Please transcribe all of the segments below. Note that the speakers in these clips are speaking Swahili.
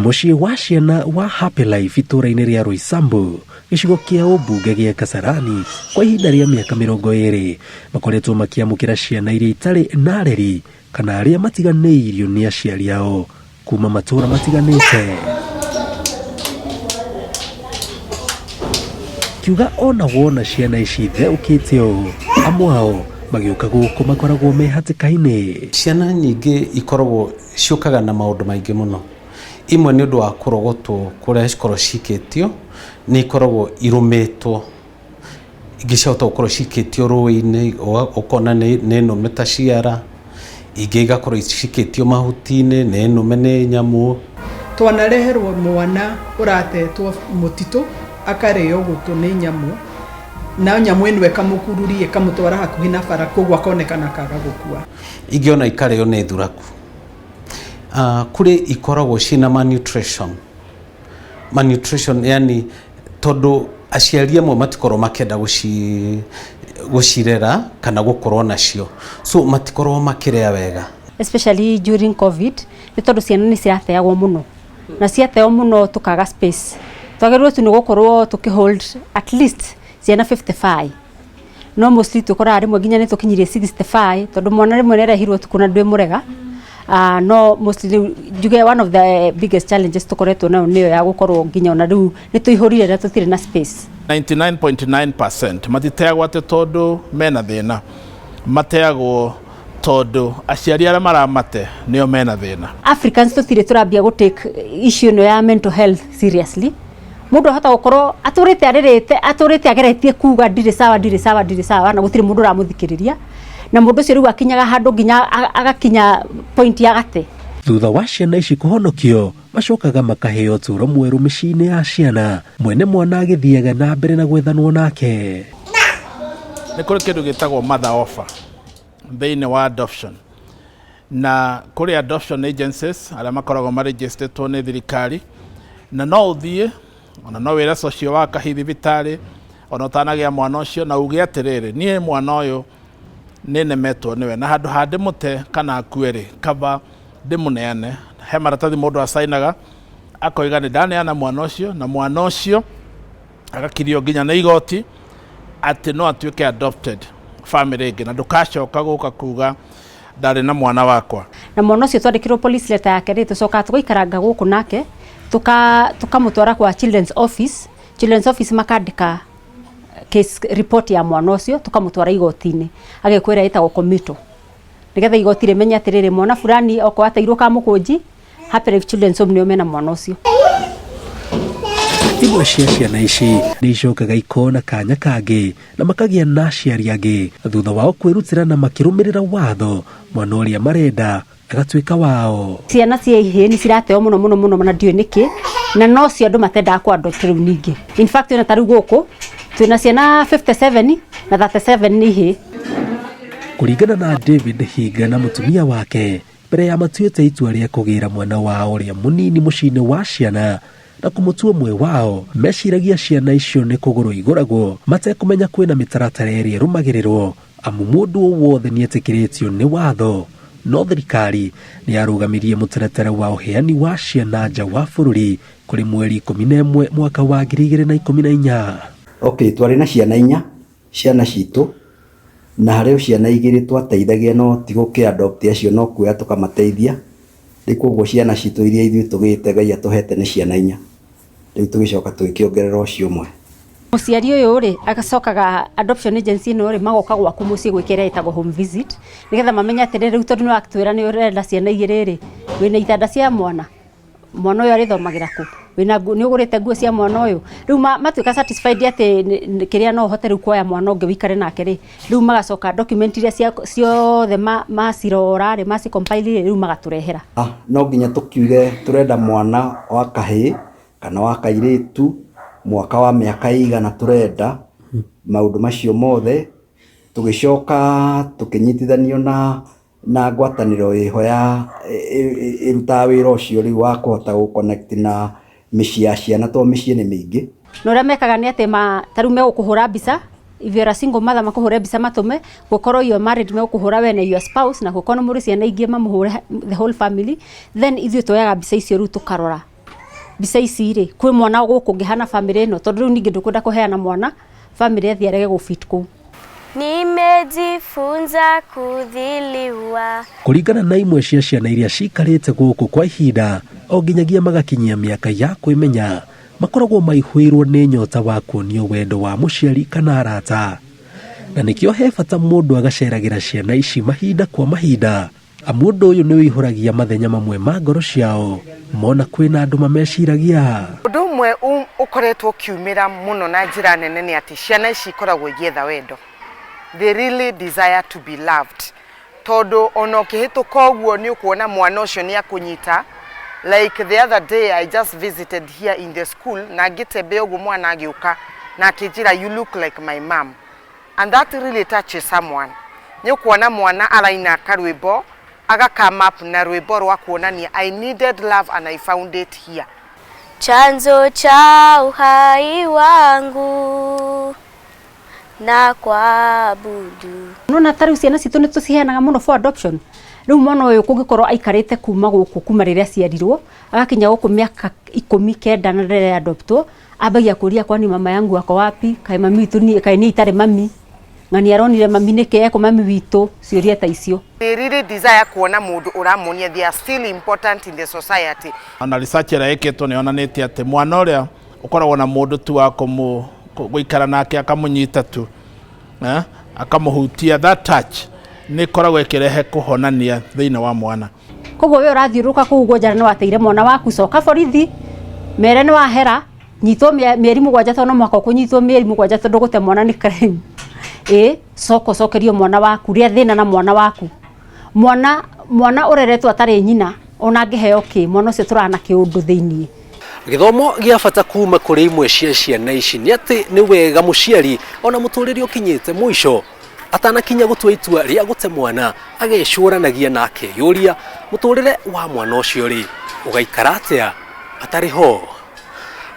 Muciĩ wa ciana wa Happy Life itũra-inĩ ria Roysambu gĩcigo kĩa ũmbunge gĩa Kasarani kwa ihinda rĩa mĩaka 20 makoretwo makiamũkĩra ciana iria itarĩ na areri kana arĩa matiganĩirio nĩ aciari ao kuma matũra matiganĩte. Kiuga ona wona ciana ici theũkĩte ũũ, amwe ao magĩũka gũkũ makoragwo me hatĩka-inĩ. Ciana nyingĩ ikoragwo ciũkaga na maũndũ maingĩ mũno. Imwe nĩ ũndũ wa kũrogotwo kũrĩa cikorwo cikĩtio, nĩ ikoragwo irũmĩtwo. Ingĩ ciahota gũkorwo cikĩtio rũĩ-inĩ, ũkona nĩ nũme ta ciara. Ingĩ igakorwo cikĩtio mahuti-inĩ, nĩ nũme nĩ nyamũ. Twanareherwo mwana ũratetwo mũtitũ, akarĩo gũtũ nĩ nyamũ. Na nyamũ ĩno ĩkamũkururia ĩkamũtwara hakuhĩ na bara, koguo akonekana kaga gũkua. Ingĩ ona ikarĩo nĩ thuraku. Kuri ikoragwo ciina malnutrition yani tondu aciari amwe matikorwo makenda gucirera kana gukorwo nacio, so matikorwo makirea wega, especially during COVID. Ni tondu ciana ni cirateagwo muno na ciateagwo muno tukaga space. Twagĩrĩirwo tu ni gukorwo tukihold at least ciana 55, no mostly tukora rimwe nginya ni tukinyirie 65 tondu mwana rimwe nerehirwo tukuna ndwe murega. No mostly one of the biggest challenges tukoretwo nayo niyo ya gukorwo nginya ona riu ni tuihurire na tutire na space. 99.9% matiteagwo ate tondu mena thina, mateagwo tondu aciari aria maramate nio mena thina. Africans tutire turambia go take issue no ya mental health seriously. Mundu ahota gukorwo aturite ageretie kuga ndire sawa na gutire mundu ramuthikiriria, na mundu ucio riu akinyaga handu nginya agakinya point ya gate. Thutha wa ciana ici kũhonokio macokaga makaheo tũũro mwerũ mĩciĩ-inĩ ya ciana, mwene mwana agĩthiaga na mbere na gwethanwo nake. Nĩ kũrĩ kĩndũ gĩtagwo mother offer thĩinĩ wa adoption, na kũrĩ adoption agencies arĩa makoragwo maregisteretwo nĩ thirikari, na no ũthiĩ ona no wĩra social worker hithi thibitarĩ ona ũtanagĩa mwana ũcio na uge atĩrĩrĩ, niĩ mwana ũyũ nenemetwo niwe na handu hande mute kana akuere kaba ndimuneane, he maratathi mundu asainaga akoiga ni ndaneana mwana ucio, na mwana ucio agakirio nginya na igoti ati no atuike adopted family ĩngĩ, na ndukacoka gũka kuga ndarĩ na mwana wakwa. Na mwana ucio twandĩkirwo police letter yake rĩ, tucoka tũgaikaranga gũkũ nake tukamũtwara kwa children's office makandĩka case report ya mwana ucio, tukamutwara igoti-inĩ agekwira itagwo komito, nigetha igoti rimenya atiriri mwana fulani oko atairwo ka mukunji Happy Life Children's Home nio mena mwana ucio. Imwe cia ciana ici nĩ icokaga ikona kanya kangĩ na makagĩa na aciari angĩ thutha wao kwĩrutĩra na makĩrũmĩrĩra watho, mwana ũrĩa marenda agatuĩka wao. Ciana cia ihĩĩ nĩ cirateo mũno na ndiũ nĩkĩ, na no cio andũ matendaga kwa adopt rĩu ningĩ. In fact ona tarĩu gũkũ twina ciana 57 na 37 nĩ ihĩĩ. Kũringana na David Higa na mũtumia wake, mbere ya matuĩte itua rĩa kũgĩra mwana wao ũrĩa mũnini mũciĩ-inĩ wa ciana na kũmũtua ũmwe wao, meciragia ciana icio nĩ kũgũrũ igũragwo matekũmenya kwĩna mĩtaratara ĩrĩa ĩrũmagĩrĩrwo, amu mũndũ o wothe nĩ etĩkĩrĩtio nĩ watho. No thirikari nĩ yarũgamirie mũtaratara wa ũheani wa ciana nja wa bũrũri kũrĩ mweri 11 mwaka wa 2014. Okay, twarĩ na ciana 4 ciana citũ, na harĩ ciana 2 twateithagia no ti gũkĩ adopt acio no kuoya tukamateithia. Rĩu koguo ciana citũ iria ithuĩ tũgĩte Ngai atũhete nĩ ciana 4. Rĩu tũgĩcoka tũgĩkĩongerera ũcio ũmwe. Mũciari ũyũ rĩ agacokaga adoption agency ĩno rĩ magoka gwaku mũciĩ gwĩkĩra ĩtagwo home visit, nigetha mamenya atĩrĩrĩ rĩu tondũ nĩ wakwĩra nĩ ũrenda ciana 2 rĩ, wĩna itanda cia mwana ũyũ arĩthomagĩra kũ, wĩna nĩ ũgũrĩte nguo cia mwana ũyũ. Rĩu matuĩka satisfied atĩ kĩrĩa no ũhote rĩu kuoya mwana ũngĩ wĩikare nake rĩ, rĩu magacoka document iria ciothe macirora rĩ macicompile rĩu magatũrehera. No nginya tũkiuge tũrenda mwana wa kahĩĩ kana wa kairĩtu, mwaka wa mĩaka igana tũrenda, maũndũ macio mothe tũgĩcoka tũkĩnyitithanio na ngwatanĩro ĩho ya ĩrutaga wĩra ũcio rĩu wa kũhota gũconnect na mĩciĩ ya ciana, to mĩciĩ nĩ mĩingĩ. No ũrĩa mekaga nĩ atĩ tarĩu megũkũhũra mbica, if you're a single mother makũhũre mbica matũme, gũkorwo you're married megũkũhũra we na your spouse, na gũkorwo mũrĩ ciana ingĩ mamũhũre the whole family, then ithuĩ tuoyaga mbica icio rĩu tũkarora bica ici rĩ kwĩ mwana gũkũngĩhana family ĩno tondũ rĩu ningĩ ndũkwenda kũheana mwana family athiarege gũfit kũu. Nimejifunza kudhiliwa. Kũringana na imwe cia ciana iria cikarĩte gũkũ kwa ihinda o nginyagia magakinyia mĩaka ya kwĩmenya, makoragwo maihũirwo nĩ nyota wa kuonio wendo wa mũciari kana arata, na nĩkĩo he bata mũndũ agaceragĩra ciana ici mahinda kwa mahinda, amu ũndũ ũyũ nĩ wĩihũragia mathenya mamwe ma ngoro ciao mona kwĩna andũ mameciragia. Ũndũ ũmwe ũkoretwo kiumĩra mũno na njĩra nene nĩ atĩ ciana ici ikoragwo igĩetha wendo. They really desire to be loved. Todo ono ũkĩhĩtũka ũguo nĩ ũkuona mwana ũcio nĩ akũnyita. Like the other day I just visited here in the school na ngĩtembea ũguo mwana agĩũka na akĩnjĩra you look like my mom. And that really touches someone. Nĩ ũkuona mwana araina karwĩmbo agakam up na rwĩmbo rwa kuonania I needed love and I found it here. Chanzo cha uhai wangu na kuabudu. Nona tari ciana citũ nĩ tũciheanaga mũno for adoption. Rĩu mwana ũyũ kũngĩkorwo aikarĩte kuma gũkũ kuma rĩrĩa aciarirwo agakinya gũkũ mĩaka 19 na rĩrĩa adoptwo ambagia kũria kwani mama yangu wako wapi, kaĩ mami witũ ni kaĩ ni itarĩ mami, ng'ani aronire mami nĩkĩ eko mami witũ, ciũria ta icio. They really desire kuona mũndũ ũramonia they are still important in the society. Ona research ĩrĩa ĩkĩtwo nĩ onanĩtie atĩ mwana ũrĩa ũkoragwo na mũndũ tu wa gũikara nake akamũnyita tu akamũhutia, that touch nĩ koragwo ĩkĩrehe kũhonania thĩinĩ wa mwana. Koguo we ũrathiũrũka kũu gwanja nĩ wateire mwana waku coka borithi mere nĩ wahera nyitwo mĩeri 7 tondũ mwaka ũkũnyitwo mĩeri 7 tondũ gũte mwana nĩ crime. Cokerio mwana waku rĩa thĩna na mwana waku. Mwana ũreretwo atarĩ nyina ona angĩheo kĩ mwana ũcio tũrana kĩũndũ thĩinĩ. Gĩthomo gĩa bata kuma kũrĩ imwe cia ciana ici nĩ atĩ nĩ wega mũciari ona mũtũrĩre ũkinyĩte mũico atanakinya gũtua itua rĩa gũte mwana agecũranagia na akeyũria mũtũrĩre wa mwana ũcio rĩ ũgaikara atĩa atarĩ ho.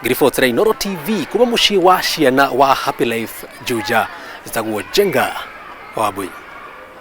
Ngiribotera Inooro TV kuma mũciĩ wa ciana wa Happy Life Juja, njĩtagwo Jenga Wambui.